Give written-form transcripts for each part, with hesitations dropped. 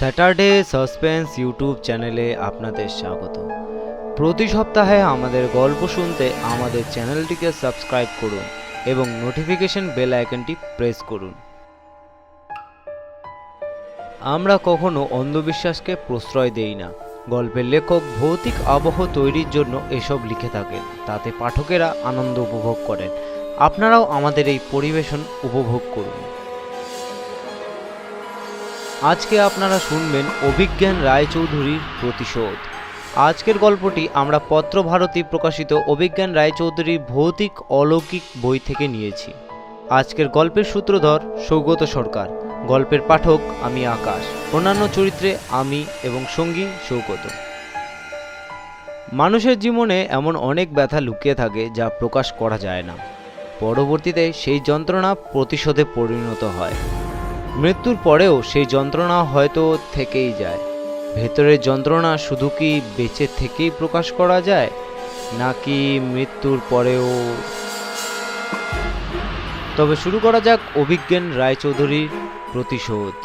Saturday suspense YouTube চ্যানেলে আপনাদের স্বাগত। প্রতি সপ্তাহে আমাদের গল্প শুনতে আমাদের চ্যানেলটিকে সাবস্ক্রাইব করুন এবং নোটিফিকেশন বেল আইকনটি প্রেস করুন। আমরা কখনো অন্ধবিশ্বাসকে প্রশ্রয় দেই না। গল্পের লেখক ভৌতিক আবহ তৈরির জন্য এসব লিখে থাকেন, তাতে পাঠকেরা আনন্দ উপভোগ করেন। আপনারাও আমাদের এই পরিবেশন উপভোগ করুন। আজকে আপনারা শুনবেন অভিজ্ঞান রায়চৌধুরীর প্রতিশোধ। আজকের গল্পটি আমরা পত্রভারতী প্রকাশিত অভিজ্ঞান রায়চৌধুরীর ভৌতিক অলৌকিক বই থেকে নিয়েছি। আজকের গল্পের সূত্রধর সৌগত সরকার, গল্পের পাঠক আমি আকাশ, অন্যান্য চরিত্রে আমি এবং সঙ্গী সৌগত। মানুষের জীবনে এমন অনেক ব্যথা লুকিয়ে থাকে যা প্রকাশ করা যায় না। পরবর্তীতে সেই যন্ত্রণা প্রতিশোধে পরিণত হয়। মৃত্যুর পরেও সেই যন্ত্রণা হয়তো থেকেই যায়। ভেতরের যন্ত্রণা শুধু কি বেঁচে থেকেই প্রকাশ করা যায়, নাকি মৃত্যুর পরেও? তবে শুরু করা যাক অভিজ্ঞান রায়চৌধুরীর প্রতিশোধ।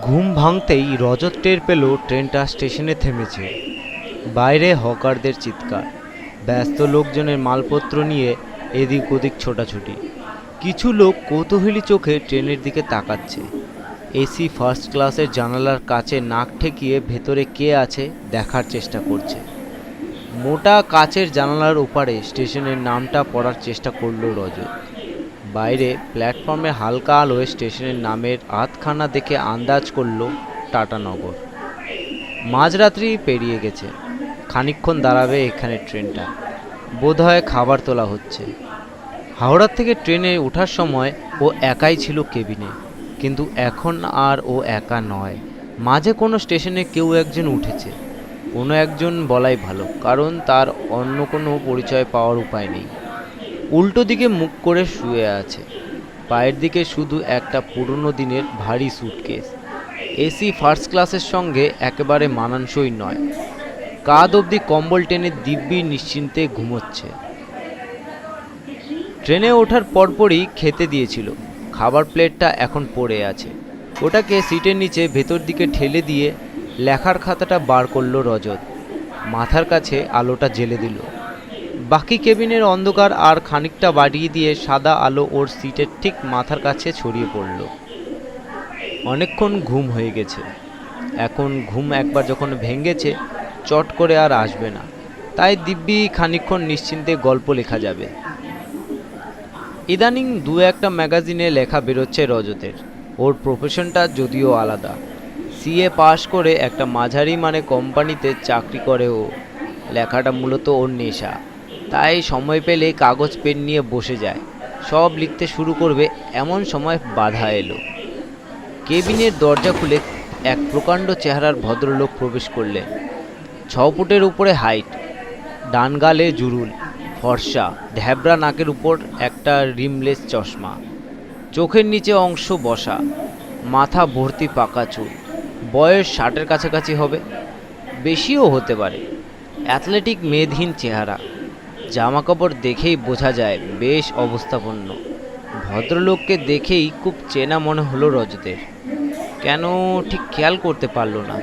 ঘুম ভাঙতেই রজত টের পেল ট্রেনটা স্টেশনে থেমেছে। বাইরে হকারদের চিৎকার, ব্যস্ত লোকজনের মালপত্র নিয়ে এদিক ওদিক ছোটাছুটি। কিছু লোক কৌতূহলী চোখে ট্রেনের দিকে তাকাচ্ছে। এসি ফার্স্ট ক্লাসের জানালার কাছে নাক ঠেকিয়ে ভেতরে কে আছে দেখার চেষ্টা করছে। মোটা কাচের জানালার ওপারে স্টেশনের নামটা পড়ার চেষ্টা করল রজত। বাইরে প্ল্যাটফর্মে হালকা আলোয় স্টেশনের নামের আধখানা দেখে আন্দাজ করল টাটানগর। মাঝরাত্রি পেরিয়ে গেছে, খানিকক্ষণ দাঁড়াবে এখানে ট্রেনটা। বোধহয় খাবার তোলা হচ্ছে। হাওড়ার থেকে ট্রেনে ওঠার সময় ও একাই ছিল কেবিনে, কিন্তু এখন আর ও একা নয়। মাঝে কোনো স্টেশনে কেউ একজন উঠেছে। কোনো একজন বলাই ভালো, কারণ তার অন্য কোনো পরিচয় পাওয়ার উপায় নেই। উল্টো দিকে মুখ করে শুয়ে আছে। পায়ের দিকে শুধু একটা পুরনো দিনের ভারী স্যুটকেস। এসি ফার্স্ট ক্লাসের সঙ্গে একেবারে মানানসই নয়। কাঁধ অবধি কম্বল টেনে দিব্যি নিশ্চিন্তে ঘুমোচ্ছে। ট্রেনে ওঠার পরপরই খেতে দিয়েছিল। খাবার প্লেটটা এখন পড়ে আছে। ওটাকে সিটের নিচে ভেতর দিকে ঠেলে দিয়ে লেখার খাতাটা বার করলো রজত। মাথার কাছে আলোটা জ্বেলে দিল। বাকি কেবিনের অন্ধকার আর খানিকটা বাড়িয়ে দিয়ে সাদা আলো ওর সিটের ঠিক মাথার কাছে ছড়িয়ে পড়ল। অনেকক্ষণ ঘুম হয়ে গেছে। এখন ঘুম একবার যখন ভেঙেছে, চট করে আর আসবে না। তাই দিব্যি খানিকক্ষণ নিশ্চিন্তে গল্প লেখা যাবে। ইদানিং দু একটা ম্যাগাজিনে লেখা বেরোচ্ছে রজতের। ওর প্রফেশনটা যদিও আলাদা। সিএ পাশ করে একটা মাঝারি কোম্পানিতে চাকরি করে ও। লেখাটা মূলত ওর নেশা। তাই সময় পেলে কাগজ পেন নিয়ে বসে যায়, সব লিখতে শুরু করবে। এমন সময় বাধা এলো। কেবিনের দরজা খুলে এক প্রকাণ্ড চেহারার ভদ্রলোক প্রবেশ করলেন। 6 ফুটের উপরে হাইট, ডান গালে জুরুল, ফর্সা, ঢ্যাবরা নাকের উপর একটা রিমলেস চশমা, চোখের নিচে অংশ বসা, মাথা ভর্তি পাকা চুল। বয়স 60-এর কাছাকাছি হবে, বেশিও হতে পারে। অ্যাথলেটিক মেদহীন চেহারা। জামা কাপড় দেখেই বোঝা যায় বেশ অবস্থাপন্ন। ভদ্রলোককে দেখেই খুব চেনা মনে হলো রজতের। কেন ঠিক খেয়াল করতে পারল না।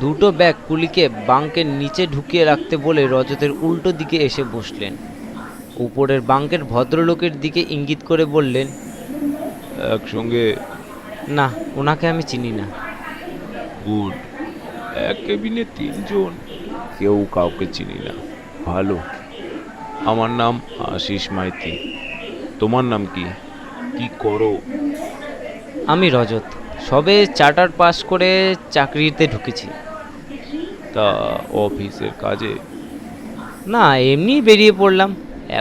দুটো ব্যাগ কুলিকে বাঙ্কের নিচে ঢুকিয়ে রাখতে বলে রজতের উল্টো দিকে এসে বসলেন। উপরের বাঙ্কের ভদ্রলোকের দিকে ইঙ্গিত করে বললেন, একসঙ্গে? না, ওনাকে আমি চিনি না। গুড। এক কেবিনে 3 জন, কেউ কাউকে চিনি না। ভালো। আমার নাম আশিস মাইতি। তোমার নাম কি? কি করো? আমি রজত, সবে চার্টার পাস করে চাকরিতে ঢুকেছি। তা অফিসের কাজে? না, এমনি বেরিয়ে পড়লাম।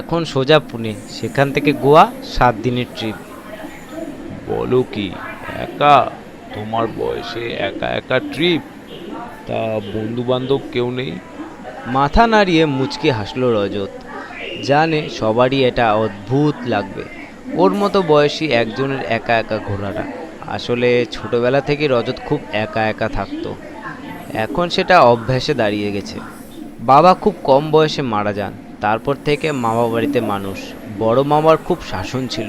এখন সোজা পুনে, সেখান থেকে গোয়া 7 দিনের ট্রিপ। বলো কি, একা? তোমার বয়সে একা একা ট্রিপ? তা বন্ধু বান্ধব কেউ নেই? মাথা নাড়িয়ে মুচকি হাসলো রজত। জানে সবারই এটা অদ্ভুত লাগবে, ওর মতো বয়সী একজনের একা একা ঘোরাটা। আসলে ছোটবেলা থেকে রজত খুব একা একা থাকতো, এখন সেটা অভ্যাসে দাঁড়িয়ে গেছে। বাবা খুব কম বয়সে মারা যান, তারপর থেকে মামা বাড়িতে মানুষ। বড় মামার খুব শাসন ছিল,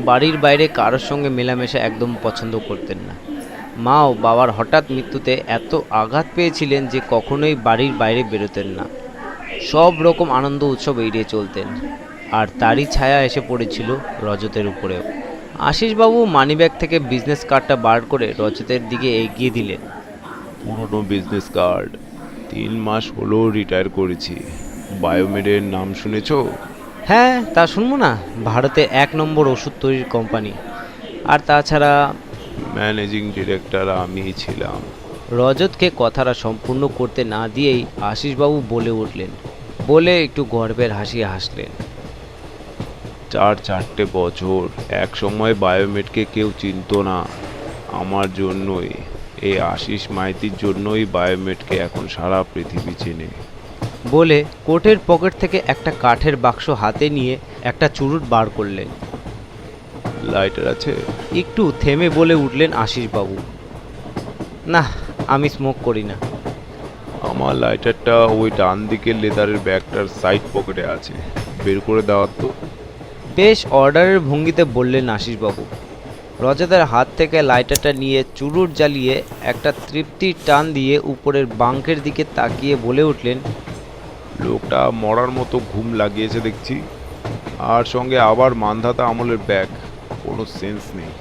বাড়ির বাইরে কারোর সঙ্গে মেলামেশা একদম পছন্দ করতেন না। মাও বাবার হঠাৎ মৃত্যুতে এত আঘাত পেয়েছিলেন যে কখনোই বাড়ির বাইরে বেরোতেন না, সব রকম আনন্দ উৎসব এড়িয়ে চলতেন। আর তারই ছায়া এসে পড়েছিল রজতের উপরেও। আশিসবাবু মানিব্যাগ থেকে বিজনেস কার্ডটা বার করে রজতের দিকে এগিয়ে দিলেন। পুরনো বিজনেস কার্ড। 3 মাস হলো রিটায়ার করেছি। বায়োমেডের নাম শুনেছো? হ্যাঁ, তা শুনবো না? ভারতে 1 নম্বর ওষুধ তৈরির কোম্পানি। আর তাছাড়া ম্যানেজিং ডিরেক্টর আমিই ছিলাম। রজতকে কথাটা সম্পূর্ণ করতে না দিয়েই আশিসবাবু বলে উঠলেন, বলে একটু গর্বের হাসি হাসলেন। 4 বছর এক সময় বায়োমেডকে কেউ চিনতো না। আমার জন্যই, এই আশিস মাইতির জন্যই বায়োমেডকে এখন সারা পৃথিবী চেনে। বলে কোটের পকেট থেকে একটা কাঠের বাক্স হাতে নিয়ে একটা চুরুট বার করলেন। লাইটার আছে? একটু থেমে বলে উঠলেন আশিসবাবু, না, আমি স্মোক করি না। আমার লাইটারটা ওই ডান দিকের লেদারের ব্যাগটার সাইড পকেটে আছে, বের করে দেওয়ার তো। বেশ অর্ডারের ভঙ্গিতে বললেন আশিসবাবু। রজতের হাত থেকে লাইটারটা নিয়ে চুরুট জ্বালিয়ে একটা তৃপ্তির টান দিয়ে উপরের বাঙ্কের দিকে তাকিয়ে বলে উঠলেন, লোকটা মরার মতো ঘুম লাগিয়েছে দেখছি, আর সঙ্গে আবার মান্ধাতা আমলের ব্যাগ। কোনো সেন্স নেই।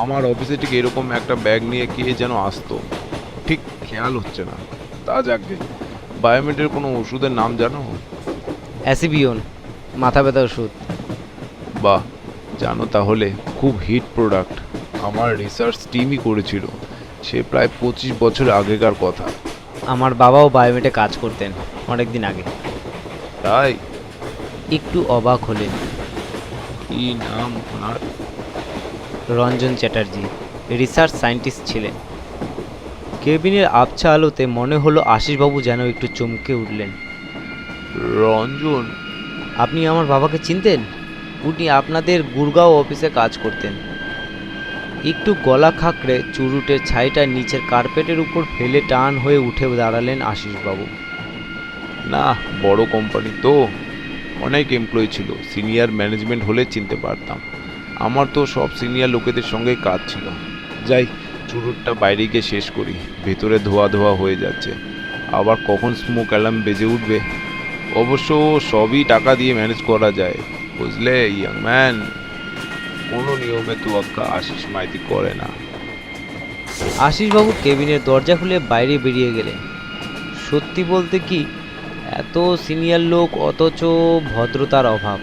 আমার অফিসে ঠিক এরকম একটা ব্যাগ নিয়ে কে যেন আসতো, ঠিক খেয়াল হচ্ছে না। তা যাকে, বায়োমেডের কোনো ওষুধের নাম জানো? অ্যাসিবিয়ন, মাথা ব্যথা ওষুধ। বাহ, জানো তাহলে? খুব হিট প্রোডাক্ট। আমার রিসার্চ টিমই করেছিল, সে প্রায় 25 বছর আগেকার কথা। আমার বাবাও বায়োমেটে কাজ করতেন অনেক দিন আগে। তাই? একটু অবাক হলেন। কি নাম ওনার? রঞ্জন চ্যাটার্জি, রিসার্চ সায়েন্টিস্ট ছিলেন। কেবিনের আবছা আলোতে মনে হলো আশিসবাবু যেন একটু চমকে উঠলেন। রঞ্জন? আপনি আমার বাবাকে চিনতেন? উনি আপনাদের গুরগাঁও অফিসে কাজ করতেন। একটু গলা খাঁকড়ে চুরুটের ছাইটা নিচের কার্পেটের উপর ফেলে টান হয়ে উঠে দাঁড়ালেন আশিসবাবু। না, বড় কোম্পানি তো, অনেক এমপ্লয়ি ছিল। সিনিয়র ম্যানেজমেন্ট হলে চিনতে পারতাম। আমার তো সব সিনিয়র লোকেদের সঙ্গেই কাজ ছিল। যাই, চুরুটটা বাইরে গিয়ে শেষ করি, ভেতরে ধোয়া ধোয়া হয়ে যাচ্ছে। আবার কখন স্মোক অ্যালার্ম বেজে উঠবে। অবশ্য সবই টাকা দিয়ে ম্যানেজ করা যায়, বুঝলে ইয়াং ম্যান। কোনো নিয়মে তোয়াক্কা আশিস মাইতি করে না। আশিসবাবু কেবিনের দরজা খুলে বাইরে বেরিয়ে গেলেন। সত্যি বলতে কি, এত সিনিয়র লোক অথচ ভদ্রতার অভাব।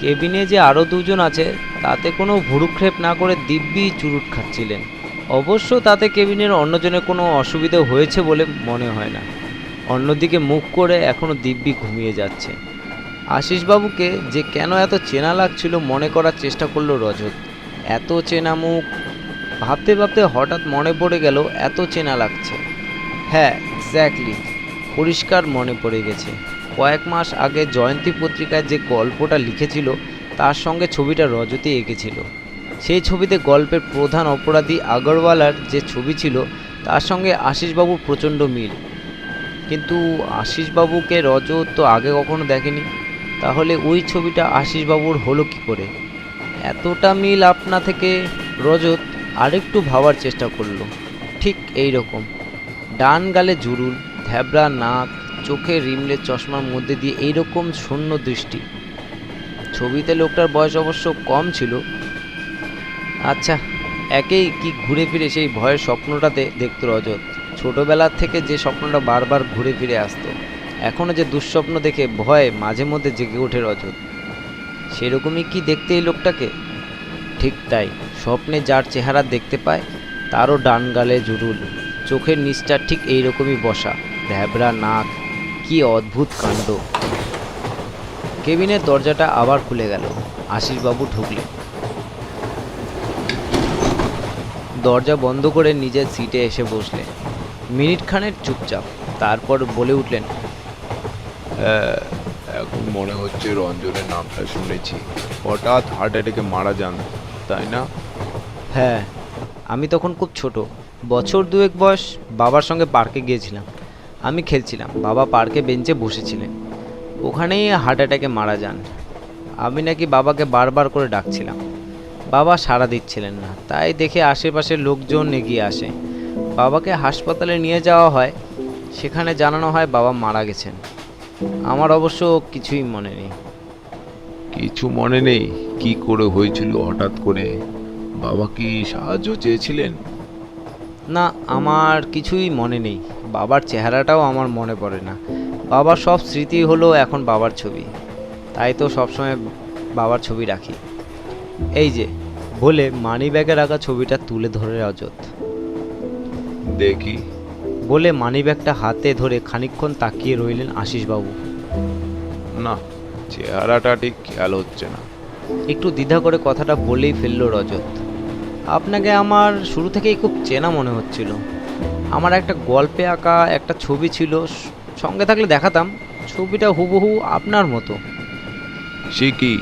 কেবিনে যে আরও দুজন আছে তাতে কোনো ভুরুক্ষেপ না করে দিব্যি চুরুট খাচ্ছিলেন। অবশ্য তাতে কেবিনের অন্যজনের কোনো অসুবিধা হয়েছে বলে মনে হয় না। অন্যদিকে মুখ করে এখনও দিব্যি ঘুমিয়ে যাচ্ছে। আশিসবাবুকে যে কেন এত চেনা লাগছিল মনে করার চেষ্টা করলো রজত। এত চেনা মুখ, ভাবতে ভাবতে হঠাৎ মনে পড়ে গেল এত চেনা লাগছে। হ্যাঁ, এক্স্যাক্টলি, পরিষ্কার মনে পড়ে গেছে। কয়েক মাস আগে জয়ন্তী পত্রিকায় যে গল্পটা লিখেছিল তার সঙ্গে ছবিটা রজতই এঁকেছিল। সেই ছবিতে গল্পের প্রধান অপরাধী আগরওয়ালার যে ছবি ছিল তার সঙ্গে আশিসবাবুর প্রচণ্ড মিল। কিন্তু আশিসবাবুকে রজত তো আগে কখনো দেখেনি, তাহলে ওই ছবিটা আশিসবাবুর হলো কী করে? এতটা মিল আপনা থেকে রজত আরেকটু ভাবার চেষ্টা করলো। ঠিক এই রকম, ডান গালে জুরুল, ধ্যাবড়া নাক, চোখে রিমলে চশমার মধ্যে দিয়ে এইরকম শূন্য দৃষ্টি। ছবিতে লোকটার বয়স অবশ্য কম ছিল। আচ্ছা, একেই কি ঘুরে ফিরে সেই ভয়ের স্বপ্নটাতে দেখতো রজত। ছোটবেলার থেকে যে স্বপ্নটা বারবার ঘুরে ফিরে আসতো, এখনও যে দুঃস্বপ্ন দেখে ভয় মাঝে মধ্যে জেগে ওঠে রজত। সেরকমই কি দেখতে এই লোকটাকে? ঠিক তাই, স্বপ্নে যার চেহারা দেখতে পায় তারও ডান গালে জুরুল, চোখের নিচটা ঠিক এইরকমই বসা, ভ্যাবড়া নাক। কি অদ্ভুত কাণ্ড! কেবিনের দরজাটা আবার খুলে গেল। আশিসবাবু ঢুকলেন। দরজা বন্ধ করে নিজের সিটে এসে বসলেন। মিনিট খানেক চুপচাপ, তারপর বলে উঠলেন, হ্যাঁ, এখন মনে হচ্ছে রঞ্জনের নামটা শুনেছি। হঠাৎ হার্ট অ্যাটাকে মারা যান, তাই না? হ্যাঁ, আমি তখন খুব ছোট, বছর দুয়েক বয়স। বাবার সঙ্গে পার্কে গিয়েছিলাম, আমি খেলছিলাম, বাবা পার্কে বেঞ্চে বসেছিলেন, ওখানেই হার্ট অ্যাটাকে মারা যান। আমি নাকি বাবাকে বারবার করে ডাকছিলাম, বাবা সাড়া দিচ্ছিলেন না, তাই দেখে আশেপাশের লোকজন এগিয়ে আসে, বাবাকে হাসপাতালে নিয়ে যাওয়া হয়, সেখানে জানানো হয় বাবা মারা গেছেন। আমার অবশ্য কিছুই মনে নেই। কিছু মনে নেই? কি করে হয়েছিল হঠাৎ করে? বাবা কি সাহায্য চেয়েছিলেন? না, আমার কিছুই মনে নেই, বাবার চেহারাটাও আমার মনে পড়ে না। বাবার সব স্মৃতি হলো এখন বাবার ছবি, তাই তো সবসময় বাবার ছবি রাখি। এই যে, বলে মানি ব্যাগে রাখা ছবিটা তুলে ধরে রজত। দেখি। বলে মানি ব্যাগটা হাতে ধরে খানিকক্ষণ তাকিয়ে রইলেন আশিসবাবু। না, চেহারাটা ঠিক খেয়াল হচ্ছে না। একটু দ্বিধা করে কথাটা বলেই ফেলল রজত। আপনাকে আমার শুরু থেকেই খুব চেনা মনে হচ্ছিল। আমার একটা গল্পে আঁকা একটা ছবি ছিল, সঙ্গে থাকলে দেখাতাম, ছবিটা হুবহু আপনার মতো। সে কি?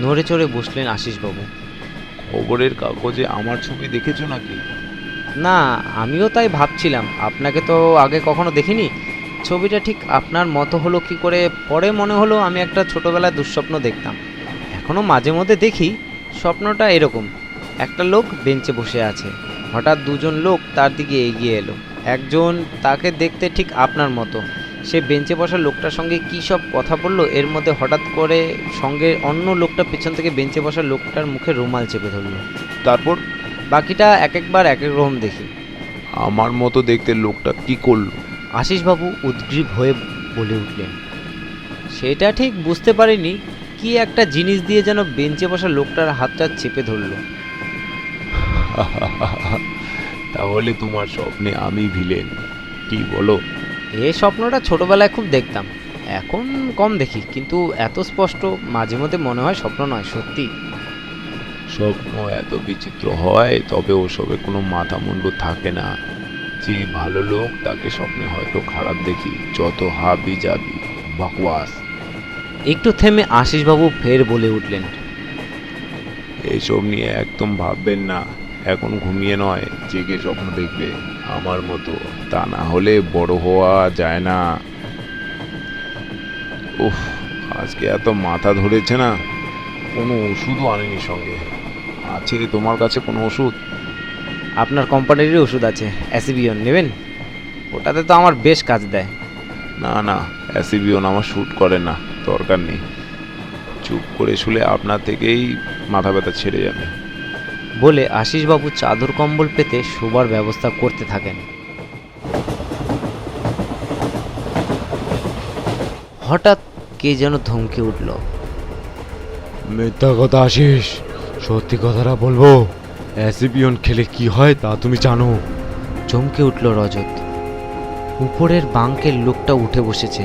নড়ে চড়ে বসলেন আশিসবাবু। খবরের কাগজে আমার ছবি দেখেছো নাকি? না, আমিও তাই ভাবছিলাম, আপনাকে তো আগে কখনো দেখিনি, ছবিটা ঠিক আপনার মতো হলো কি করে। পরে মনে হলো আমি একটা ছোটোবেলায় দুঃস্বপ্ন দেখতাম, এখনও মাঝে মধ্যে দেখি। স্বপ্নটা এরকম, একটা লোক বেঞ্চে বসে আছে, হঠাৎ দুজন লোক তার দিকে এগিয়ে এলো, একজন তাকে দেখতে ঠিক আপনার মতো, সে বেঞ্চে বসা লোকটার সঙ্গে কী সব কথা বললো, এর মধ্যে হঠাৎ করে সঙ্গে অন্য লোকটা পেছন থেকে বেঞ্চে বসা লোকটার মুখে রুমাল চেপে ধরলো। তারপর? বাকিটা এক একবার এক এক রকম দেখি। আমার মতো দেখতে লোকটা কি করলো? আশিসবাবু উদ্গ্রীব হয়ে বলে উঠলেন, সেটা ঠিক বুঝতে পারিনি, কি একটা জিনিস দিয়ে যেন বেঞ্চে বসা লোকটার হাতটা চেপে ধরলো। তাহলে তোমার স্বপ্নে আমি ভিলেন, কি বলো? এই স্বপ্নটা ছোটবেলায় খুব দেখতাম, এখন কম দেখি, কিন্তু এত স্পষ্ট, মাঝে মধ্যে মনে হয় স্বপ্ন নয়, সত্যি। স্বপ্ন এত বিচিত্র হয়, তবে ওসবে কোনো মাথা মুন্ডু থাকে না। যে ভালো লোক তাকে স্বপ্নে হয়তো খারাপ দেখি, যত হাবি যাবি বকওয়াস। একটু থেমে আশিসবাবু ফের বলে উঠলেন, এইসব নিয়ে একদম ভাববেন না, এখন ঘুমিয়ে নয়, জেগে স্বপ্ন দেখবে আমার মতো, তা না হলে বড় হওয়া যায় না। উফ, আজকে এত মাথা ধরেছে না, কোনো ওষুধও আনেনি সঙ্গে। আছে তোমার কাছে কোনো ওষুধ? আপনার কোম্পানিরই ওষুধ আছে, অ্যাসিবিয়ন নেবেন, ওটাতে তো আমার বেশ কাজ দেয়। না না, অ্যাসিবিয়ন আমার শ্যুট করে না, দরকার নেই। চুপ করে শুলে আপনার থেকেই মাথা ব্যথা ছেড়ে যাবে। বলে আশিসবাবু চাদর কম্বল পেতে শোবার ব্যবস্থা করতে থাকেন। হঠাৎ কে যেন ধমকে উঠল, মিথ্যা কথা আশিস, সত্যি কথাটা বলবো, অ্যাসিবিয়ন খেলে কি হয় তা তুমি জানো? চমকে উঠল রজত। উপরের বাঙ্কের লোকটা উঠে বসেছে,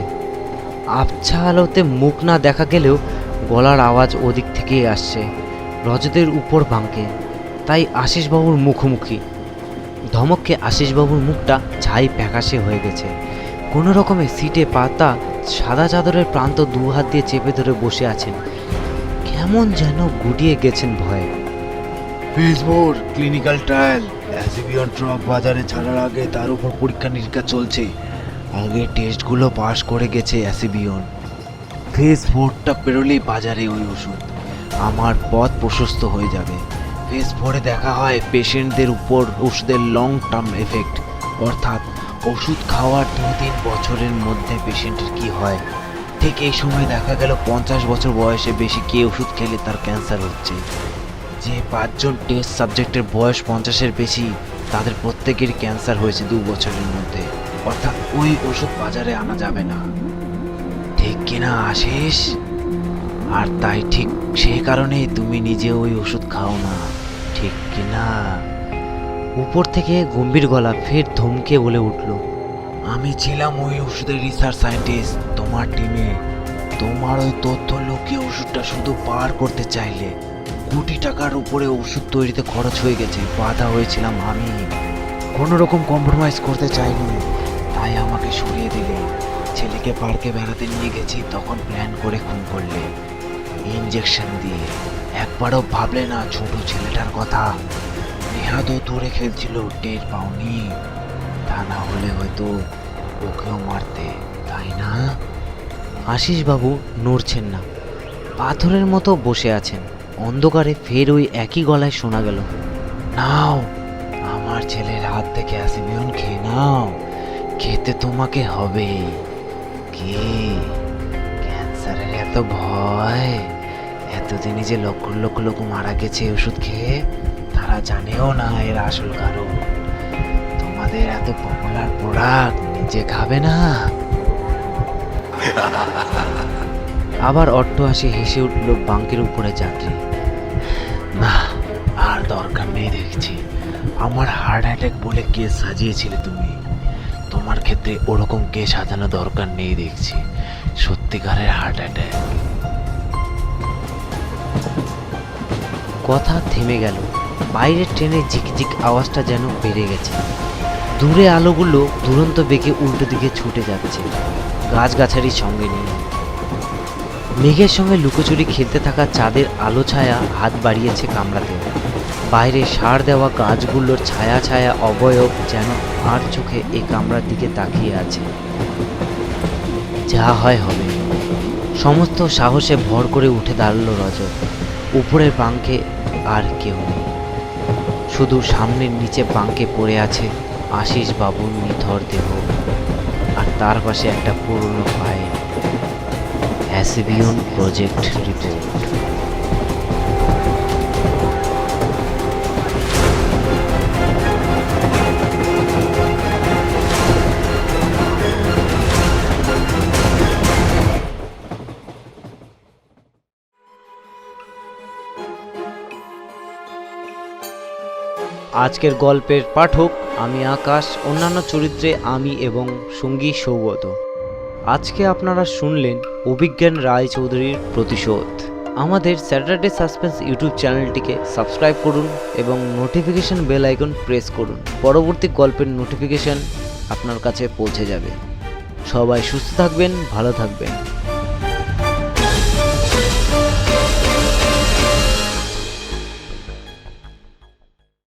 আবছা আলোতে মুখ না দেখা গেলেও গলার আওয়াজ ওদিক থেকেই আসছে, রজতের উপর বাঙ্কে, তাই আশিসবাবুর মুখোমুখি। ধমককে আশিসবাবুর মুখটা ছাই প্যাকাশে হয়ে গেছে, কোনো রকমে সিটে পাতা সাদা চাদরের প্রান্ত দু হাত দিয়ে চেপে ধরে বসে আছেন, কেমন যেন গুটিয়ে গেছেন ভয়ে। ফেজ 4 ক্লিনিক্যাল ট্রায়াল, অ্যাসিবিয়ন ড্রপ বাজারে ছাড়ার আগে তার উপর পরীক্ষা নিরীক্ষা চলছে, আগে টেস্টগুলো পাস করে গেছে অ্যাসিবিয়ন, ফেজ 4টা পেরোলেই বাজারে ওই ওষুধ, আমার পথ প্রশস্ত হয়ে যাবে। ফেজ 4-এ দেখা হয় পেশেন্টদের উপর ওষুধের লং টার্ম এফেক্ট, অর্থাৎ ওষুধ খাওয়ার 2-3 বছরের মধ্যে পেশেন্টের কি হয়। ঠিক এই সময় দেখা গেল 50 বছর বয়সে বেশি কে ওষুধ খেলে তার ক্যান্সার হচ্ছে। যে 5 জন টেস্ট সাবজেক্টের বয়স 50-এর বেশি, তাদের প্রত্যেকেরই ক্যান্সার হয়েছে 2 বছরের মধ্যে, অর্থাৎ ওই ওষুধ বাজারে আনা যাবে না। ঠিক কিনা আশিস? আর তাই ঠিক সেই কারণেই তুমি নিজে ওই ওষুধ খাও না, ঠিক কিনা? উপর থেকে গম্ভীর গলা ফের ধমকে বলে উঠল, আমি ছিলাম ওই ওষুধের রিসার্চ সায়েন্টিস্ট তোমার টিমে, তোমার ওই তথ্য লুকিয়ে ওষুধটা শুধু পার করতে চাইলে কোটি টাকার উপরে ওষুধ তৈরিতে খরচ হয়ে গেছে, বাধা হয়েছিলাম আমি। কোনো রকম কম্প্রোমাইজ করতে চাইনি, তাই আমাকে সরিয়ে দিলে। ছেলেকে পার্কে বেড়াতে নিয়ে গেছি, তখন প্ল্যান করে খুন করলে ইঞ্জেকশন দিয়ে। একবারও ভাবলে না ছোট ছেলেটার কথা? নেহাদও দূরে খেলছিল, টের পাওনি? তা না হলে হয়তো ওকেও মারতে, তাই না? আশিস বাবু নড়ছেন না, পাথরের মতো বসে আছেন। অন্ধকারে ফের ওই একই গলায় শোনা গেল, নাও, আমার ছেলের হাত থেকে অ্যাসিবিয়ন খেয়ে নাও, খেতে তোমাকে হবে। কি ক্যান্সারের এত ভয়? এতদিনে যে লক্ষ লক্ষ লোক মারা গেছে ওষুধ খেয়ে, তারা জানেও না এর আসল কারণ। তোমাদের এত পপুলার প্রোডাক্ট নিজে খাবে না? আবার অট্টহাসি হেসে উঠল বাঙ্কের উপরে যাত্রী। না, আর দরকার নেই দেখছি। আমার হার্ট অ্যাটাক বলে কেস সাজিয়েছিলে তুমি, তোমার ক্ষেত্রে ওরকম কেস সাজানো দরকার নেই দেখছি। সত্যিকারের হার্ট অ্যাটাক। কথা থেমে গেল। বাইরের ট্রেনের ঝিকঝিক আওয়াজটা যেন বেড়ে গেছে। দূরে আলোগুলো দুরন্ত বেগে উল্টো দিকে ছুটে যাচ্ছে, গাছগাছালির সঙ্গে নিয়ে। মেঘের সঙ্গে লুকোচুরি খেলতে থাকা চাঁদের আলো ছায়া হাত বাড়িয়েছে কামড়াতে। বাইরে সার দেওয়া গাছগুলোর ছায়া ছায়া অবয়ব যেন আর চোখে এই কামড়ার দিকে তাকিয়ে আছে। যা হয় হবে। সমস্ত সাহসে ভর করে উঠে দাঁড়ালো রজত। উপরের বাঙ্কে আর কেউ নেই, শুধু সামনের নিচে বাঙ্কে পড়ে আছে আশিস বাবুর নিথর দেহ, আর তার পাশে একটা পুরনো ফাইল, অ্যাসিবিয়ন প্রজেক্ট রিপোর্ট। আজকের গল্পের পাঠক আমি আকাশ, অন্যান্য চরিত্রে আমি এবং সঙ্গী সৌগত। আজকে আপনারা শুনলেন অভিজ্ঞান রায়চৌধুরীর প্রতিশোধ। আমাদের স্যাটারডে সাসপেন্স ইউটিউব চ্যানেলটিকে সাবস্ক্রাইব করুন এবং নোটিফিকেশন বেল আইকন প্রেস করুন। পরবর্তী গল্পের নোটিফিকেশন আপনার কাছে পৌঁছে যাবে। সবাই সুস্থ থাকবেন, ভালো থাকবেন।